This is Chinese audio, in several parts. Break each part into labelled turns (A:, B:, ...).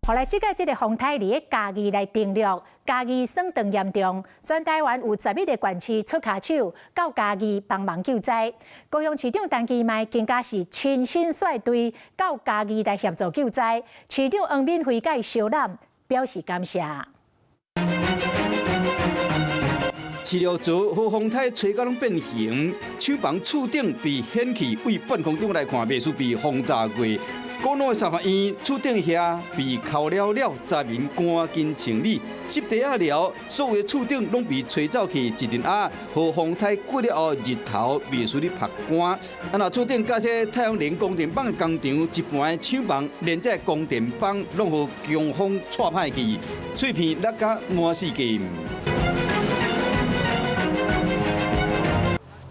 A: 后来，即个风台伫个嘉义来定录，嘉义霜冻严重，全台湾有11个县市出下手到嘉义帮忙救灾。高雄市长陈其迈更加是亲身率队到嘉义来协助救灾，市长黄敏惠甲伊相揽，表示感谢。
B: 饲料组和风台吹到拢变形，厂房厝顶被掀起，为半空中来看，袂输被轰炸过。高农的三合院厝顶遐被扣了，灾民赶紧清理，湿地啊了，所有的厝顶拢被吹走去，一阵啊，和风台过了后，日头袂输咧晒干。啊，那厝顶加些太阳能供电板的工厂，一半的厂房连这供电板拢互强风吹歹去，碎片落甲满世界。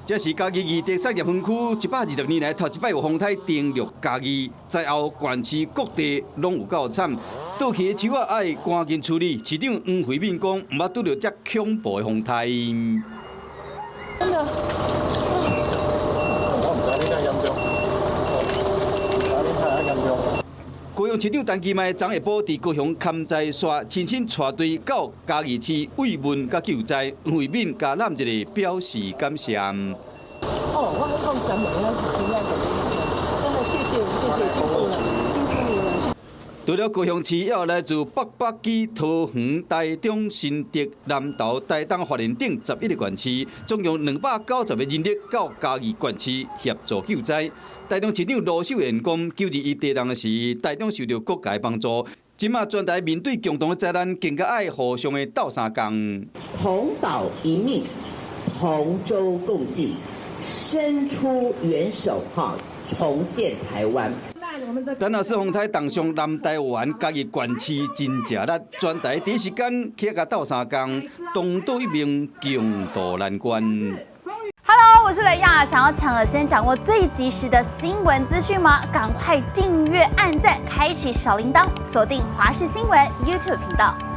B: 这是嘉义市第产业分区120年来头一摆有风台登陆嘉义，在后县市各地拢有够惨，倒去的树啊爱赶紧处理。市长黄惠敏讲，毋捌拄到遮恐怖的风台。真的，我唔知你咁严重，高雄市长陈其迈昨下晡伫高雄勘灾煞，亲身带队到嘉义市慰问甲救灾，黄惠敏加揽一个表示感谢。
C: 哦，我很赞美啊，真的谢谢辛苦了，辛苦你了。
B: 除了高雄市，也有来自北北基、桃园、台中、新竹、南投、台东、花莲等11个县市，总共290个人力到嘉义县市协助救灾。台中市长罗秀燕讲，救治伊地人时，台中受到各界帮助。今嘛全台面对共同的灾难，更加爱互相的斗相共。
D: 同岛一命，同舟共济，伸出援手重建台湾。
B: 咱若是风台当上南台湾嘉义县市真正力，全台第一时间起甲斗相共，同岛一命，共度难关。
E: Hello， 我是雷亚，想要抢先掌握最及时的新闻资讯吗？赶快订阅、按赞、开启小铃铛，锁定华视新闻 YouTube 频道。